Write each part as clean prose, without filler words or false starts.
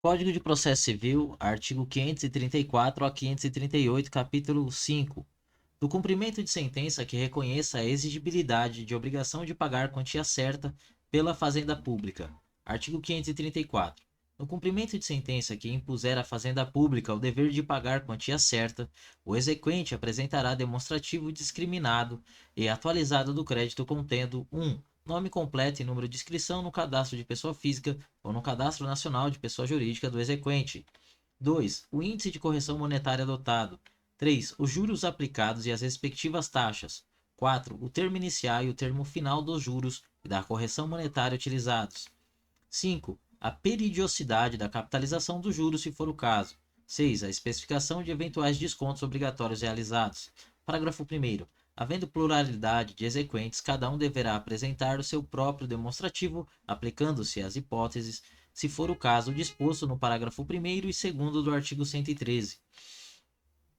Código de Processo Civil, artigo 534 a 538, capítulo 5. Do cumprimento de sentença que reconheça a exigibilidade de obrigação de pagar quantia certa pela Fazenda Pública. Artigo 534. No cumprimento de sentença que impuser à Fazenda Pública o dever de pagar quantia certa, o exequente apresentará demonstrativo discriminado e atualizado do crédito contendo 1. Nome completo e número de inscrição no cadastro de pessoa física ou no cadastro nacional de pessoa jurídica do exequente. 2. O índice de correção monetária adotado. 3. Os juros aplicados e as respectivas taxas. 4. O termo inicial e o termo final dos juros e da correção monetária utilizados. 5. A periodicidade da capitalização dos juros, se for o caso. 6. A especificação de eventuais descontos obrigatórios realizados. Parágrafo 1º. Havendo pluralidade de exequentes, cada um deverá apresentar o seu próprio demonstrativo, aplicando-se às hipóteses, se for o caso, disposto no parágrafo 1º e 2º do artigo 113.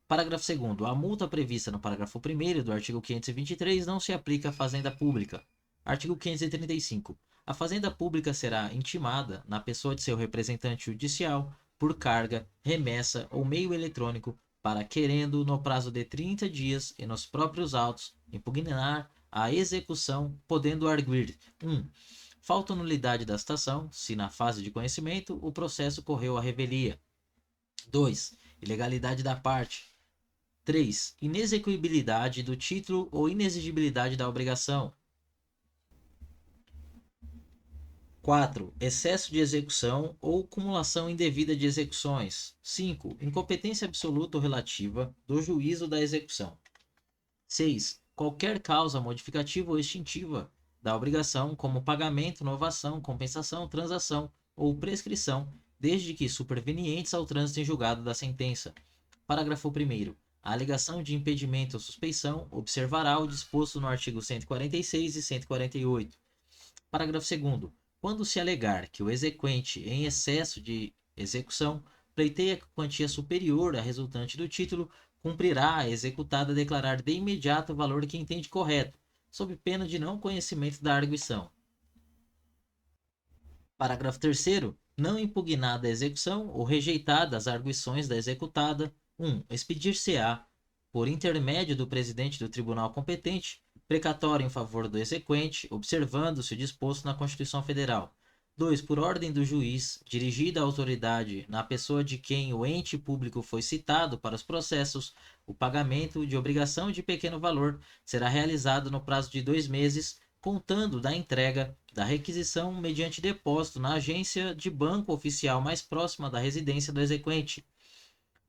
Parágrafo 2º. A multa prevista no parágrafo 1º do artigo 523 não se aplica à fazenda pública. Artigo 535. A fazenda pública será intimada, na pessoa de seu representante judicial, por carga, remessa ou meio eletrônico, para, querendo, no prazo de 30 dias e nos próprios autos, impugnar a execução, podendo arguir 1. Falta nulidade da citação, se na fase de conhecimento o processo correu à revelia. 2. Ilegalidade da parte. 3. Inexequibilidade do título ou inexigibilidade da obrigação. 4. Excesso de execução ou cumulação indevida de execuções. 5. Incompetência absoluta ou relativa do juízo da execução. 6. Qualquer causa modificativa ou extintiva da obrigação, como pagamento, novação, compensação, transação ou prescrição, desde que supervenientes ao trânsito em julgado da sentença. Parágrafo 1º. A alegação de impedimento ou suspeição observará o disposto no artigo 146 e 148. Parágrafo 2º. Quando se alegar que o exequente, em excesso de execução, pleiteia quantia superior à resultante do título, cumprirá a executada declarar de imediato o valor que entende correto, sob pena de não conhecimento da arguição. Parágrafo 3º. Não impugnada a execução ou rejeitada as arguições da executada, 1. Expedir-se-á, por intermédio do presidente do tribunal competente, precatório em favor do exequente, observando-se o disposto na Constituição Federal. 2. Por ordem do juiz, dirigida à autoridade na pessoa de quem o ente público foi citado para os processos, o pagamento de obrigação de pequeno valor será realizado no prazo de 2 meses, contando da entrega da requisição mediante depósito na agência de banco oficial mais próxima da residência do exequente.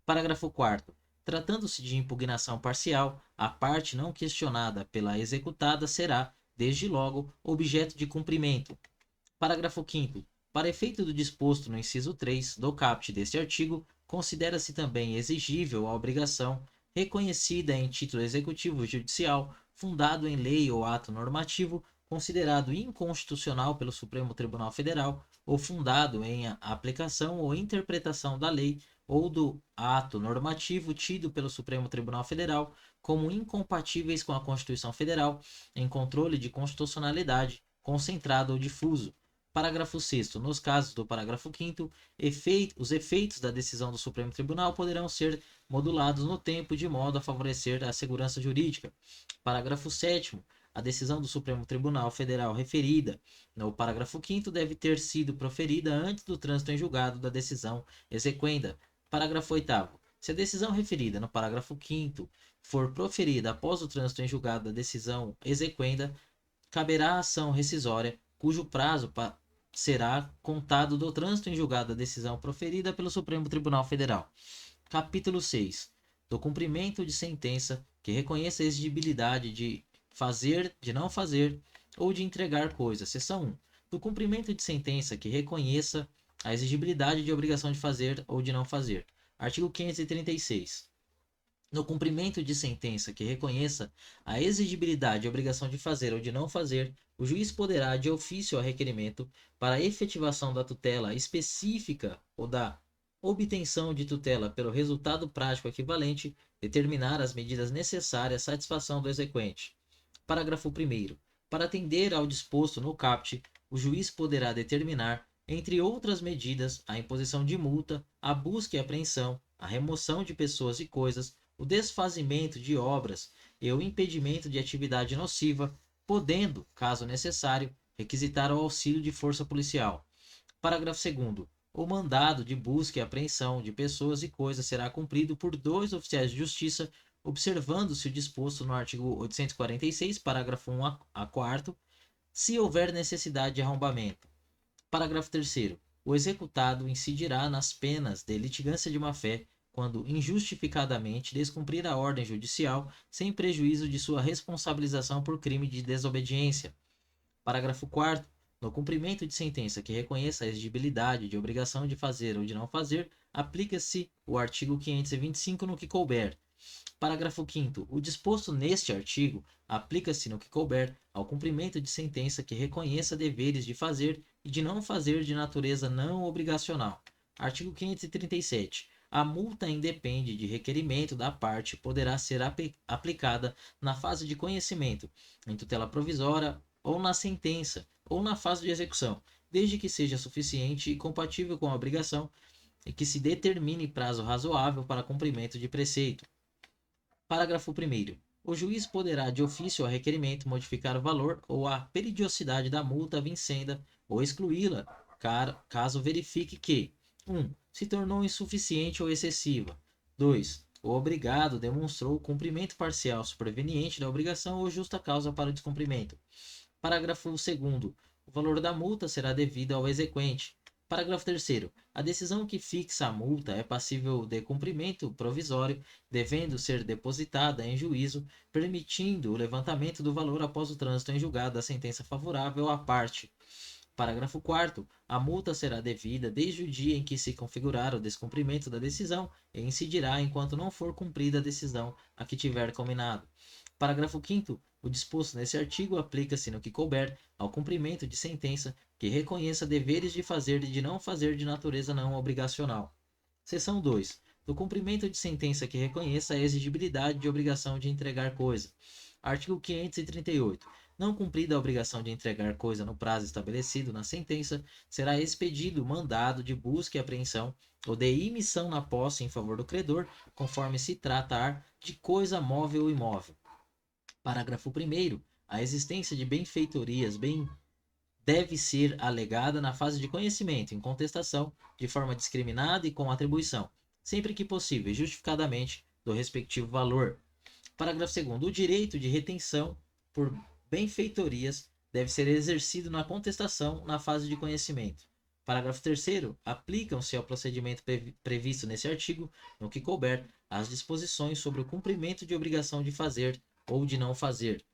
Parágrafo 4º. Tratando-se de impugnação parcial, a parte não questionada pela executada será, desde logo, objeto de cumprimento. Parágrafo 5º. Para efeito do disposto no inciso 3 do caput deste artigo, considera-se também exigível a obrigação reconhecida em título executivo judicial, fundado em lei ou ato normativo, considerado inconstitucional pelo Supremo Tribunal Federal, ou fundado em aplicação ou interpretação da lei ou do ato normativo tido pelo Supremo Tribunal Federal como incompatíveis com a Constituição Federal, em controle de constitucionalidade, concentrado ou difuso. Parágrafo 6º. Nos casos do parágrafo 5º, os efeitos da decisão do Supremo Tribunal poderão ser modulados no tempo de modo a favorecer a segurança jurídica. Parágrafo 7º. A decisão do Supremo Tribunal Federal referida no parágrafo 5º deve ter sido proferida antes do trânsito em julgado da decisão exequenda. Parágrafo 8º. Se a decisão referida no parágrafo 5º for proferida após o trânsito em julgado da decisão exequenda, caberá a ação rescisória, cujo prazo será contado do trânsito em julgado da decisão proferida pelo Supremo Tribunal Federal. Capítulo 6. Do cumprimento de sentença que reconheça a exigibilidade de fazer, de não fazer ou de entregar coisa. Seção 1. Do cumprimento de sentença que reconheça a exigibilidade de obrigação de fazer ou de não fazer. Artigo 536. No cumprimento de sentença que reconheça a exigibilidade de obrigação de fazer ou de não fazer, o juiz poderá, de ofício a requerimento, para a efetivação da tutela específica ou da obtenção de tutela pelo resultado prático equivalente, determinar as medidas necessárias à satisfação do exequente. Parágrafo 1º. Para atender ao disposto no caput, o juiz poderá determinar, Entre outras medidas, a imposição de multa, a busca e apreensão, a remoção de pessoas e coisas, o desfazimento de obras e o impedimento de atividade nociva, podendo, caso necessário, requisitar o auxílio de força policial. Parágrafo 2º. O mandado de busca e apreensão de pessoas e coisas será cumprido por 2 oficiais de justiça, observando-se o disposto no artigo 846, parágrafo 1 a 4, se houver necessidade de arrombamento. Parágrafo 3º. O executado incidirá nas penas de litigância de má-fé quando injustificadamente descumprir a ordem judicial sem prejuízo de sua responsabilização por crime de desobediência. Parágrafo 4º. No cumprimento de sentença que reconheça a exigibilidade de obrigação de fazer ou de não fazer, aplica-se o artigo 525 no que couber. Parágrafo 5º. O disposto neste artigo aplica-se no que couber ao cumprimento de sentença que reconheça deveres de fazer e de não fazer de natureza não obrigacional. Artigo 537. A multa independe de requerimento da parte e poderá ser aplicada na fase de conhecimento, em tutela provisória ou na sentença, ou na fase de execução, desde que seja suficiente e compatível com a obrigação e que se determine prazo razoável para cumprimento de preceito. Parágrafo 1º. O juiz poderá, de ofício a requerimento, modificar o valor ou a periodicidade da multa vincenda ou excluí-la, caso verifique que 1. Se tornou insuficiente ou excessiva. 2. O obrigado demonstrou cumprimento parcial superveniente da obrigação ou justa causa para o descumprimento. Parágrafo 2º. O valor da multa será devido ao exequente. Parágrafo 3º. A decisão que fixa a multa é passível de cumprimento provisório, devendo ser depositada em juízo, permitindo o levantamento do valor após o trânsito em julgado da sentença favorável à parte. Parágrafo 4º. A multa será devida desde o dia em que se configurar o descumprimento da decisão e incidirá enquanto não for cumprida a decisão a que tiver combinado. Parágrafo 5º. O disposto nesse artigo aplica-se no que couber ao cumprimento de sentença que reconheça deveres de fazer e de não fazer de natureza não obrigacional. Seção 2. Do cumprimento de sentença que reconheça a exigibilidade de obrigação de entregar coisa. Artigo 538. Não cumprida a obrigação de entregar coisa no prazo estabelecido na sentença, será expedido mandado de busca e apreensão ou de imissão na posse em favor do credor, conforme se tratar de coisa móvel ou imóvel. Parágrafo 1º. A existência de benfeitorias deve ser alegada na fase de conhecimento, em contestação, de forma discriminada e com atribuição, sempre que possível e justificadamente, do respectivo valor. Parágrafo 2º. O direito de retenção por benfeitorias deve ser exercido na contestação na fase de conhecimento. Parágrafo 3º. Aplicam-se ao procedimento previsto nesse artigo, no que couber, as disposições sobre o cumprimento de obrigação de fazer ou de não fazer.